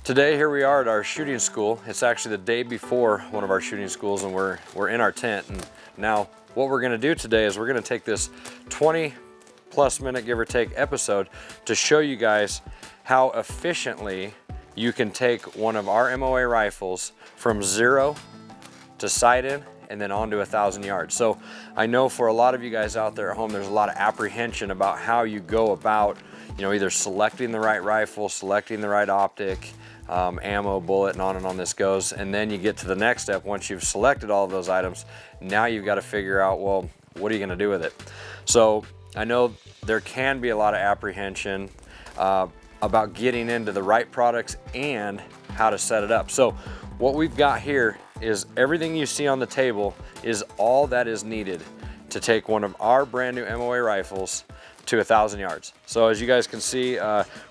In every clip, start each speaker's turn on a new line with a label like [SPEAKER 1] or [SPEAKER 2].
[SPEAKER 1] Today, here we are at our shooting school. It's actually the day before one of our shooting schools, and we're in our tent. And now what we're gonna do today is we're gonna take this 20+ minute, give or take, episode to show you guys how efficiently you can take one of our MOA rifles from 0 to sight in and then on to 1,000 yards. So I know for a lot of you guys out there at home, there's a lot of apprehension about how you go about, either selecting the right rifle, selecting the right optic, ammo, bullet, and on this goes. And then you get to the next step. Once you've selected all of those items, now you've got to figure out, well, what are you going to do with it? So I know there can be a lot of apprehension about getting into the right products and how to set it up. So what we've got here is everything you see on the table is all that is needed to take one of our brand new MOA rifles to 1,000 yards. So as you guys can see,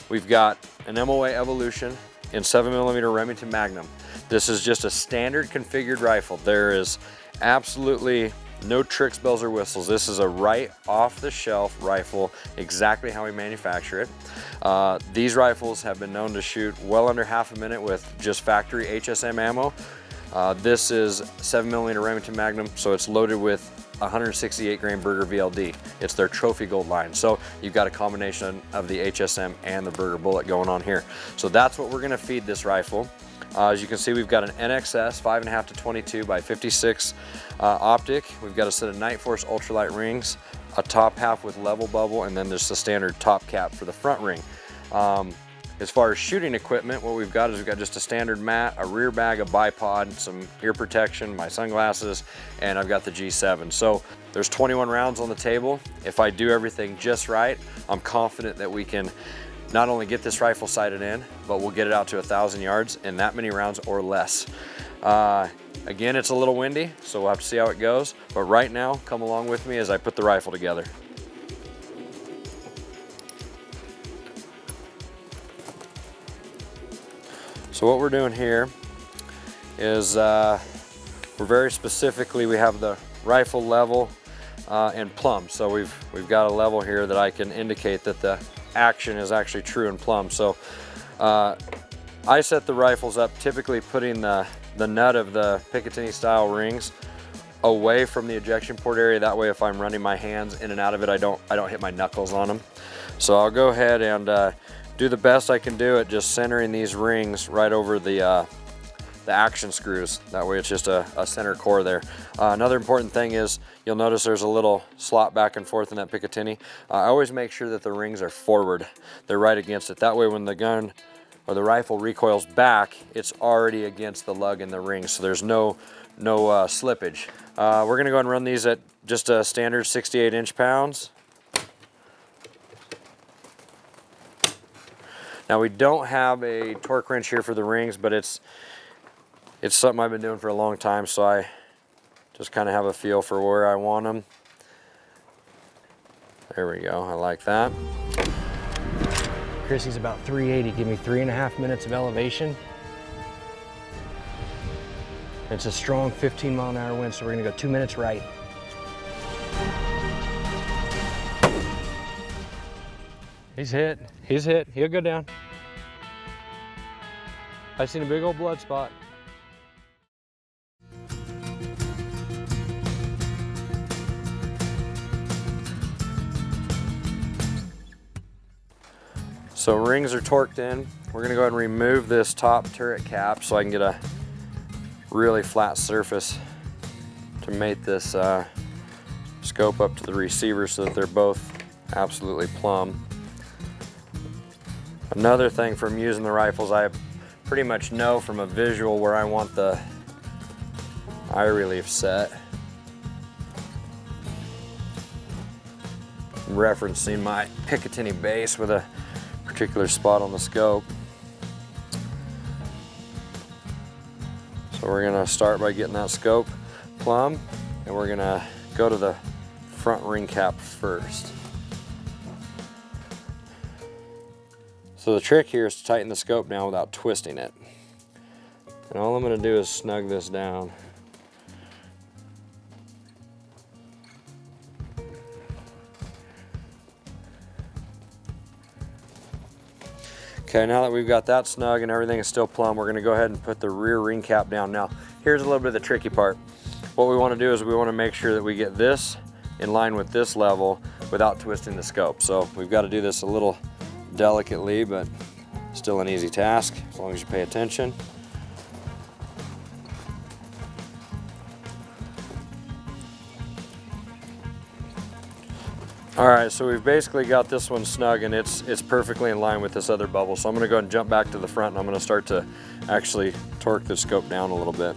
[SPEAKER 1] we've got an MOA Evolution in 7mm Remington Magnum. This is just a standard configured rifle. There is absolutely no tricks, bells, or whistles. This is a right off the shelf rifle, exactly how we manufacture it. These rifles have been known to shoot well under half a minute with just factory HSM ammo. This is 7mm Remington Magnum, so it's loaded with 168 grain Berger VLD. It's their trophy gold line. So you've got a combination of the HSM and the Berger bullet going on here. So that's what we're gonna feed this rifle. As you can see, we've got an NXS 5.5 to 22 by 56 optic. We've got a set of Night Force ultralight rings, a top half with level bubble, and then there's the standard top cap for the front ring. As far as shooting equipment, what we've got is we've got just a standard mat, a rear bag, a bipod, some ear protection, my sunglasses, and I've got the G7. So there's 21 rounds on the table. If I do everything just right, I'm confident that we can not only get this rifle sighted in, but we'll get it out to 1,000 yards in that many rounds or less. Again, it's a little windy, so we'll have to see how it goes. But right now, come along with me as I put the rifle together. So what we're doing here is we're very specifically, we have the rifle level and plumb. So we've got a level here that I can indicate that the action is actually true and plumb. So I set the rifles up typically putting the nut of the Picatinny style rings away from the ejection port area. That way if I'm running my hands in and out of it, I don't hit my knuckles on them. So I'll go ahead and do the best I can do at just centering these rings right over the action screws. That way it's just a center core there. Another important thing is you'll notice there's a little slot back and forth in that Picatinny. I always make sure that the rings are forward. They're right against it. That way when the gun or the rifle recoils back, it's already against the lug and the ring, so there's no slippage. We're gonna go ahead and run these at just a standard 68 inch-pounds. Now we don't have a torque wrench here for the rings, but it's something I've been doing for a long time, so I just kind of have a feel for where I want them. There we go, I like that.
[SPEAKER 2] Chrissy's about 380, give me 3.5 minutes of elevation. It's a strong 15-mile-an-hour wind, so we're gonna go 2 minutes right. He's hit, he'll go down. I seen a big old blood spot.
[SPEAKER 1] So rings are torqued in. We're gonna go ahead and remove this top turret cap so I can get a really flat surface to mate this scope up to the receiver so that they're both absolutely plumb. Another thing from using the rifles, I pretty much know from a visual where I want the eye relief set. I'm referencing my Picatinny base with a particular spot on the scope. So we're gonna start by getting that scope plumb, and we're gonna go to the front ring cap first. So the trick here is to tighten the scope down without twisting it. And all I'm gonna do is snug this down. Okay, now that we've got that snug and everything is still plumb, we're gonna go ahead and put the rear ring cap down. Now, here's a little bit of the tricky part. What we wanna do is we wanna make sure that we get this in line with this level without twisting the scope. So we've gotta do this a little delicately, but still an easy task as long as you pay attention. All right, so we've basically got this one snug, and it's perfectly in line with this other bubble. So I'm gonna go ahead and jump back to the front, and I'm gonna start to actually torque the scope down a little bit.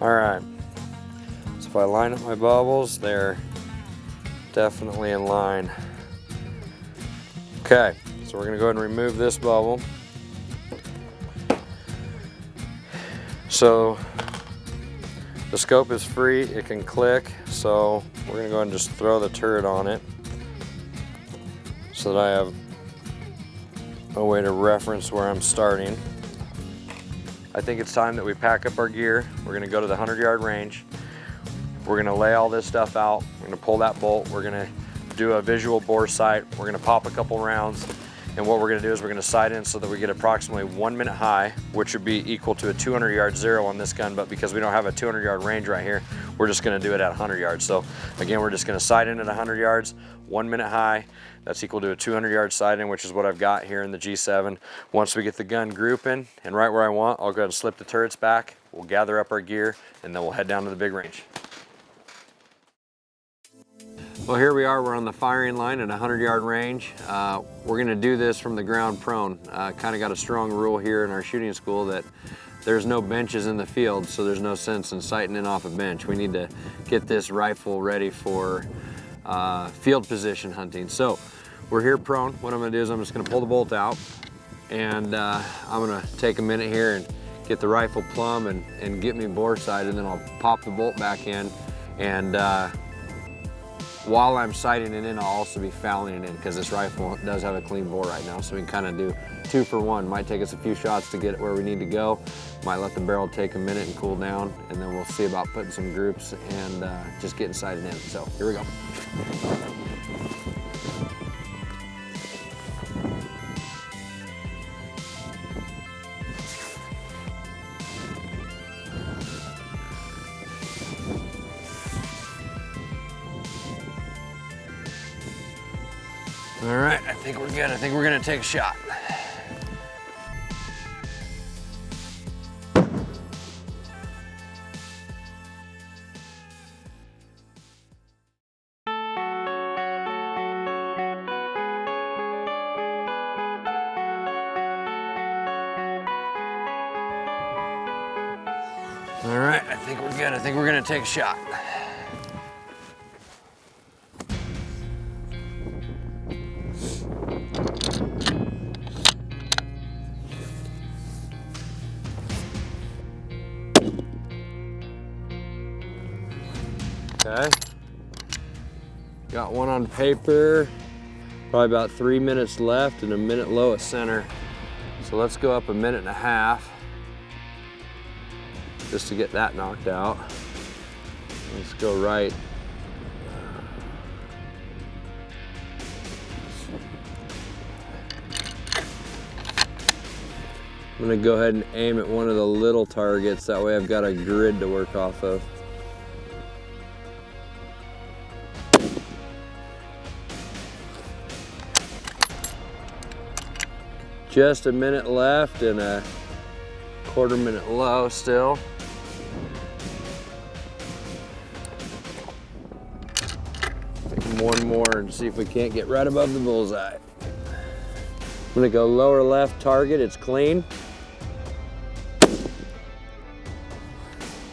[SPEAKER 1] All right, so if I line up my bubbles, they're definitely in line. Okay. So we're gonna go ahead and remove this bubble. So the scope is free, it can click, so we're gonna go ahead and just throw the turret on it so that I have a way to reference where I'm starting. I think it's time that we pack up our gear. We're gonna go to the 100-yard range. We're gonna lay all this stuff out. We're gonna pull that bolt. We're gonna do a visual bore sight. We're gonna pop a couple rounds. And what we're gonna do is we're gonna sight in so that we get approximately 1 minute high, which would be equal to a 200-yard zero on this gun, but because we don't have a 200-yard range right here, we're just gonna do it at 100 yards. So again, we're just gonna sight in at 100 yards, 1 minute high. That's equal to a 200-yard sight in, which is what I've got here in the G7. Once we get the gun grouping and right where I want, I'll go ahead and slip the turrets back, we'll gather up our gear, and then we'll head down to the big range. Well, here we are, we're on the firing line at 100-yard range. We're gonna do this from the ground prone. Kind of got a strong rule here in our shooting school that there's no benches in the field, so there's no sense in sighting in off a bench. We need to get this rifle ready for field position hunting. So we're here prone. What I'm gonna do is I'm just gonna pull the bolt out, and I'm gonna take a minute here and get the rifle plumb and get me bore sight, and then I'll pop the bolt back in, and while I'm sighting it in, I'll also be fouling it in because this rifle does have a clean bore right now, so we can kind of do 2 for 1. Might take us a few shots to get it where we need to go. Might let the barrel take a minute and cool down, and then we'll see about putting some groups and just getting sighted in. So here we go. All right, I think we're good. I think we're gonna take a shot. All right, I think we're good. I think we're gonna take a shot. Okay, got one on paper, probably about 3 minutes left and a minute low at center. So let's go up a minute and a half just to get that knocked out. Let's go right. I'm gonna go ahead and aim at one of the little targets, that way I've got a grid to work off of. Just a minute left and a quarter minute low still. one more and see if we can't get right above the bullseye. I'm gonna go lower left target, it's clean.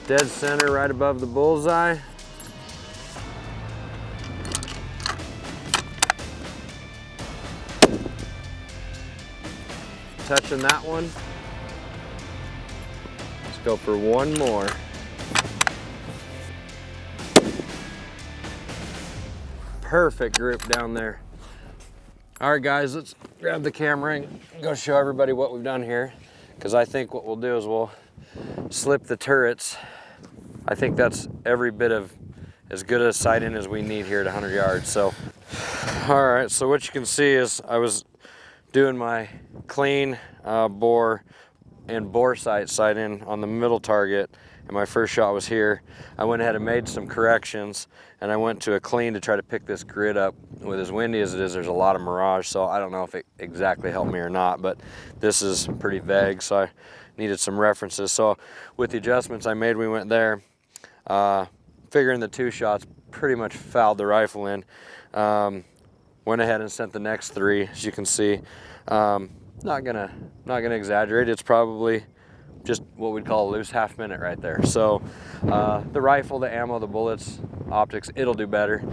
[SPEAKER 1] Dead center right above the bullseye. Touching that one. Let's go for one more. Perfect group down there. All right, guys, let's grab the camera and go show everybody what we've done here. Because I think what we'll do is we'll slip the turrets. I think that's every bit of as good a sighting as we need here at 100 yards. So, all right, so what you can see is I was doing my clean bore and bore sight in on the middle target, and my first shot was here. I went ahead and made some corrections, and I went to a clean to try to pick this grid up. With as windy as it is, there's a lot of mirage, so I don't know if it exactly helped me or not, but this is pretty vague, so I needed some references. So with the adjustments I made, we went there, figuring the 2 shots pretty much fouled the rifle in. Went ahead and sent the next 3, as you can see. Not gonna exaggerate, it's probably just what we'd call a loose half minute right there. So the rifle, the ammo, the bullets, optics, it'll do better.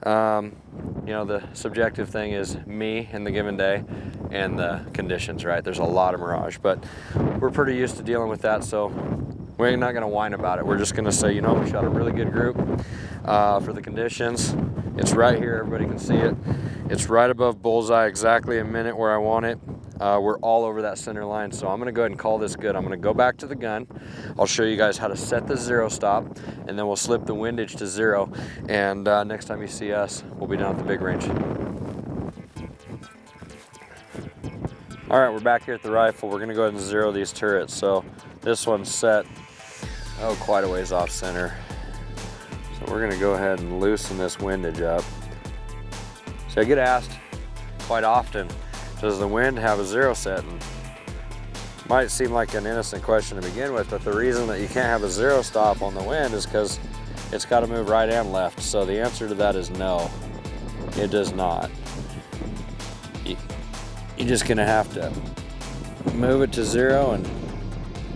[SPEAKER 1] You know, the subjective thing is me and the given day and the conditions, right? There's a lot of mirage, but we're pretty used to dealing with that, so we're not gonna whine about it. We're just gonna say, you know, we shot a really good group for the conditions. It's right here, everybody can see it. It's right above bullseye, exactly a minute where I want it. We're all over that center line, so I'm gonna go ahead and call this good. I'm gonna go back to the gun. I'll show you guys how to set the 0 stop, and then we'll slip the windage to 0. And next time you see us, we'll be down at the big range. All right, we're back here at the rifle. We're gonna go ahead and 0 these turrets. So this one's set, quite a ways off center. So we're gonna go ahead and loosen this windage up. So I get asked quite often, does the wind have a 0 setting? Might seem like an innocent question to begin with, but the reason that you can't have a 0 stop on the wind is because it's got to move right and left. So the answer to that is no, it does not. You're just gonna have to move it to 0 and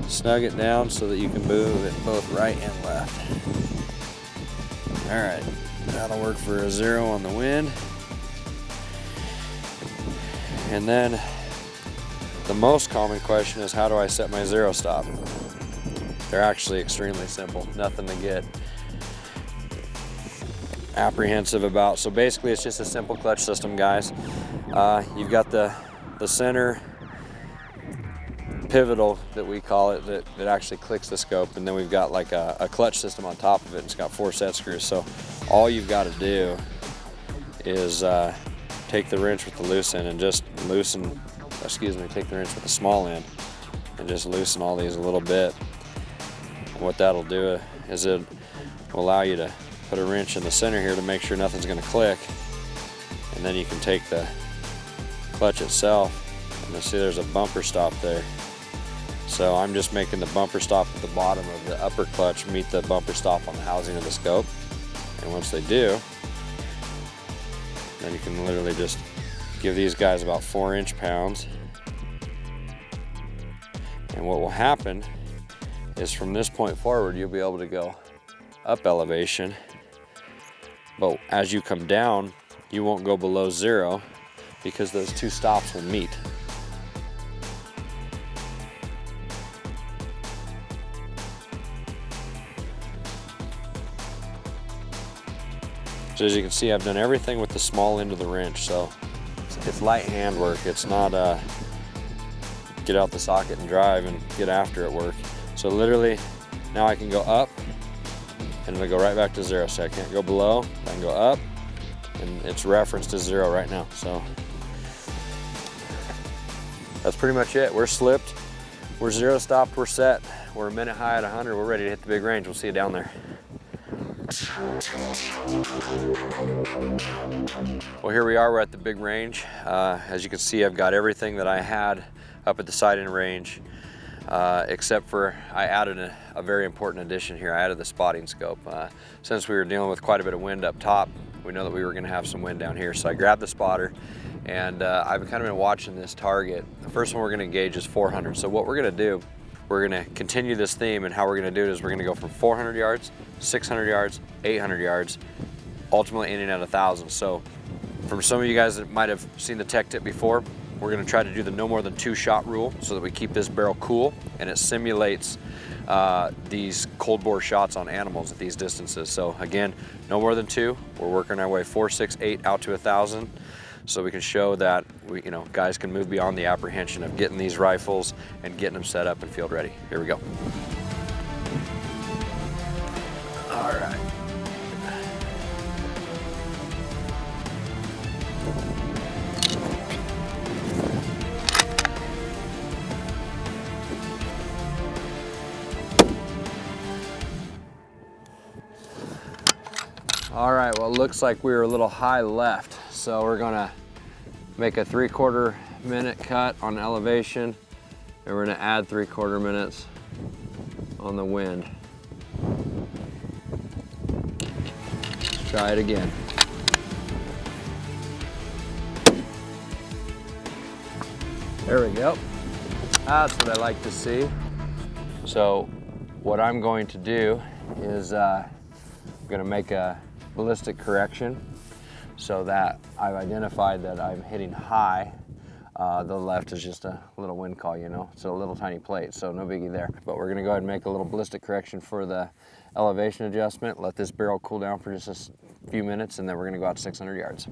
[SPEAKER 1] snug it down so that you can move it both right and left. All right, that'll work for a 0 on the wind. And then the most common question is, how do I set my 0 stop? They're actually extremely simple, nothing to get apprehensive about. So basically it's just a simple clutch system, guys. You've got the center pivotal that we call it that actually clicks the scope, and then we've got like a clutch system on top of it. It's got 4 set screws. So all you've got to do is take the wrench with the loose end and just loosen, take the wrench with the small end and just loosen all these a little bit. What that'll do is it will allow you to put a wrench in the center here to make sure nothing's going to click, and then you can take the clutch itself, and you'll see there's a bumper stop there. So I'm just making the bumper stop at the bottom of the upper clutch meet the bumper stop on the housing of the scope, and once they do, then you can literally just give these guys about 4 inch-pounds. And what will happen is from this point forward, you'll be able to go up elevation, but as you come down, you won't go below 0 because those 2 stops will meet. So as you can see, I've done everything with the small end of the wrench, so it's light hand work. It's not get out the socket and drive and get after it work. So literally, now I can go up and it'll go right back to 0. So I can't go below, I can go up, and it's referenced to 0 right now. So that's pretty much it. We're slipped, we're 0 stopped, we're set. We're a minute high at 100. We're ready to hit the big range. We'll see you down there. Well, here we are, we're at the big range. As you can see, I've got everything that I had up at the sighting range. except for I added a very important addition here. I added the spotting scope. Since we were dealing with quite a bit of wind up top, we know that we were going to have some wind down here. So I grabbed the spotter, and I've kind of been watching this target. The first one we're going to engage is 400. So what we're going to do, we're going to continue this theme, and how we're going to do it is we're going to go from 400 yards, 600 yards, 800 yards, ultimately ending at 1,000. So from some of you guys that might have seen the tech tip before, we're going to try to do the no more than 2 shot rule so that we keep this barrel cool and it simulates these cold bore shots on animals at these distances. So again, no more than 2. We're working our way 4, 6, 8 out to 1,000, so we can show that guys can move beyond the apprehension of getting these rifles and getting them set up and field ready. Here we go. All right. All right, well, it looks like we were a little high left, so we're gonna make a 3/4 minute cut on elevation, and we're gonna add 3/4 minutes on the wind. Let's try it again. There we go. That's what I like to see. So what I'm going to do is I'm gonna make a ballistic correction so that I've identified that I'm hitting high. The left is just a little wind call, it's a little tiny plate, so no biggie there. But we're gonna go ahead and make a little ballistic correction for the elevation adjustment, let this barrel cool down for just a few minutes, and then we're gonna go out 600 yards.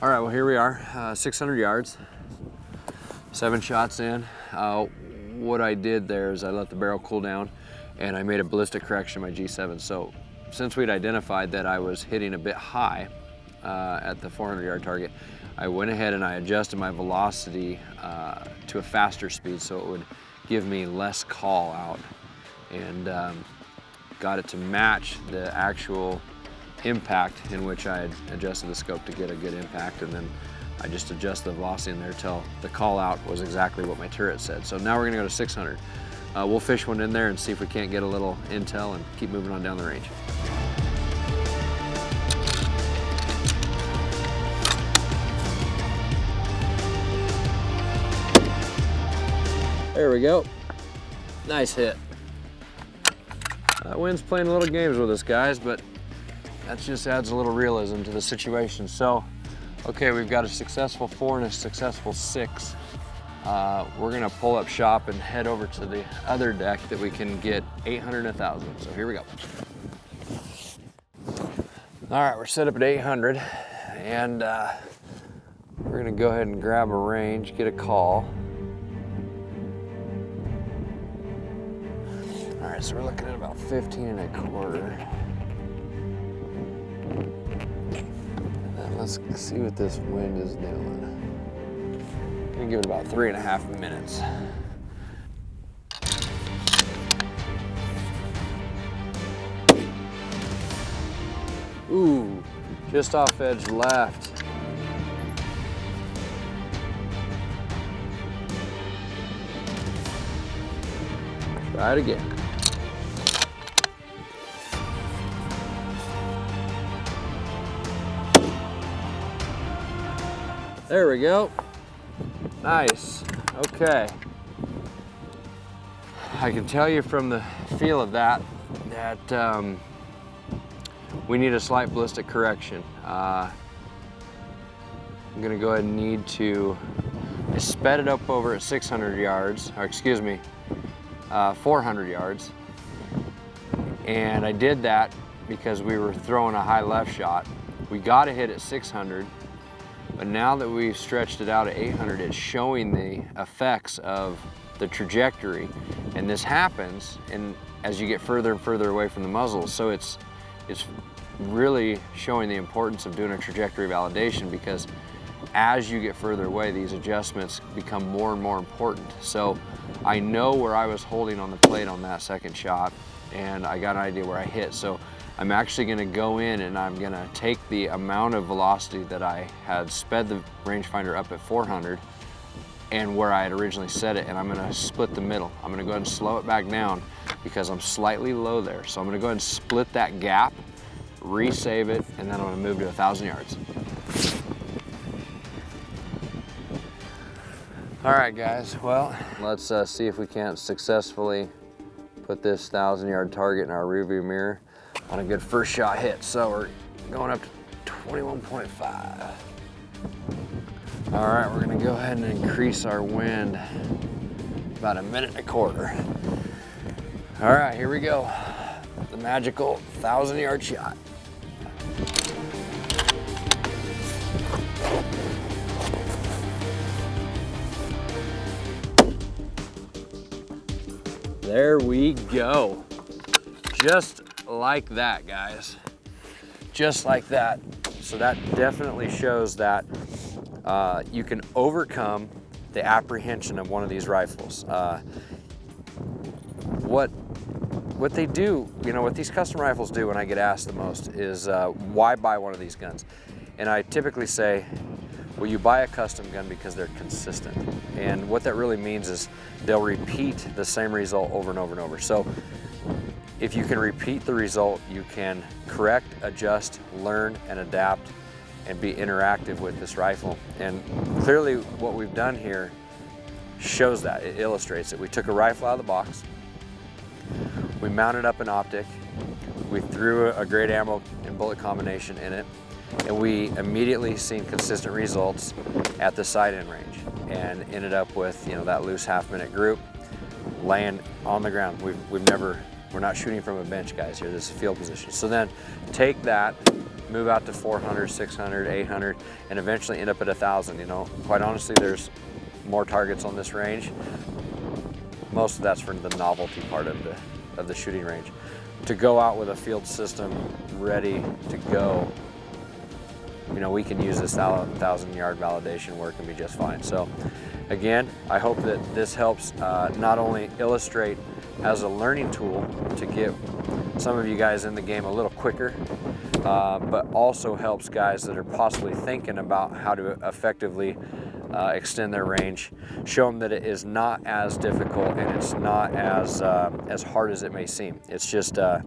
[SPEAKER 1] All right, well, here we are, 600 yards, 7 shots in. What I did there is I let the barrel cool down, and I made a ballistic correction in my G7. So since we'd identified that I was hitting a bit high at the 400 yard target, I went ahead and I adjusted my velocity to a faster speed so it would give me less call out, and got it to match the actual impact in which I had adjusted the scope to get a good impact, and then I just adjusted the velocity in there till the call out was exactly what my turret said. So now we're gonna go to 600. We'll fish one in there and see if we can't get a little intel and keep moving on down the range. There we go. Nice hit. That wind's playing a little games with us, guys, but that just adds a little realism to the situation. So, okay, we've got a successful 4 and a successful 6. We're gonna pull up shop and head over to the other deck that we can get 800 and 1,000. So here we go. All right, we're set up at 800, and we're gonna go ahead and grab a range, get a call. All right, so we're looking at about 15 1/4. And then let's see what this wind is doing. I'm gonna give it about 3.5 minutes. Ooh, just off edge left. Try it again. There we go. Nice, okay. I can tell you from the feel of that we need a slight ballistic correction. I'm gonna go ahead and need to, I sped it up over at 600 yards, or excuse me, 400 yards. And I did that because we were throwing a high left shot. We got a hit at 600. But now that we've stretched it out at 800, it's showing the effects of the trajectory. And this happens as you get further and further away from the muzzle. So it's really showing the importance of doing a trajectory validation, because as you get further away, these adjustments become more and more important. So I know where I was holding on the plate on that second shot, and I got an idea where I hit. So I'm actually gonna go in and I'm gonna take the amount of velocity that I had sped the rangefinder up at 400 and where I had originally set it, and I'm gonna split the middle. I'm gonna go ahead and slow it back down because I'm slightly low there. So I'm gonna go ahead and split that gap, resave it, and then I'm gonna move to 1,000 yards. All right, guys, well, let's see if we can't successfully put this 1,000-yard target in our rearview mirror on a good first shot hit. So we're going up to 21.5. All right, we're gonna go ahead and increase our wind about 1.25 minutes. All right, here we go. The magical 1,000-yard shot. There we go. Just like that, guys. Just like that. So that definitely shows that you can overcome the apprehension of one of these rifles. What they do, you know, what these custom rifles do when I get asked the most is why buy one of these guns? And I typically say, well, you buy a custom gun because they're consistent. And what that really means is they'll repeat the same result over and over and over. So if you can repeat the result, you can correct, adjust, learn, and adapt, and be interactive with this rifle. And clearly what we've done here shows that, it illustrates it. We took a rifle out of the box, we mounted up an optic, we threw a great ammo and bullet combination in it, and we immediately seen consistent results at the sight end range and ended up with, you know, that loose half-minute group laying on the ground. We're not shooting from a bench, guys, here. This is field position. So then take that, move out to 400, 600, 800, and eventually end up at 1,000. You know, quite honestly, there's more targets on this range. Most of that's for the novelty part of the shooting range. To go out with a field system ready to go, you know, we can use this 1,000-yard validation work and be just fine. So again, I hope that this helps not only illustrate as a learning tool to get some of you guys in the game a little quicker, but also helps guys that are possibly thinking about how to effectively extend their range, show them that it is not as difficult and it's not as hard as it may seem. It's just a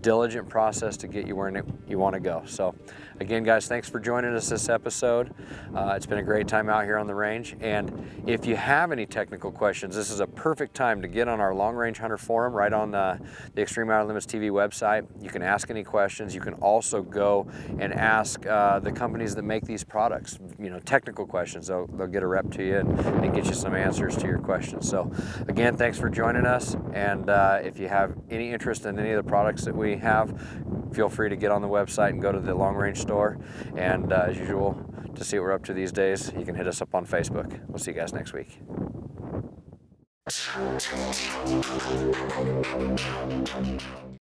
[SPEAKER 1] diligent process to get you where you want to go. So again, guys, thanks for joining us this episode. It's been a great time out here on the range, and if you have any technical questions, this is a perfect time to get on our Long Range Hunter forum right on the Extreme Outer Limits TV website. You can ask any questions. You can also go and ask the companies that make these products, you know, technical questions. They'll get a rep to you and get you some answers to your questions. So again, thanks for joining us, and if you have any interest in any of the products that we have, feel free to get on the website and go to the Long Range store. And as usual, to see what we're up to these days, you can hit us up on Facebook. We'll see you guys next week.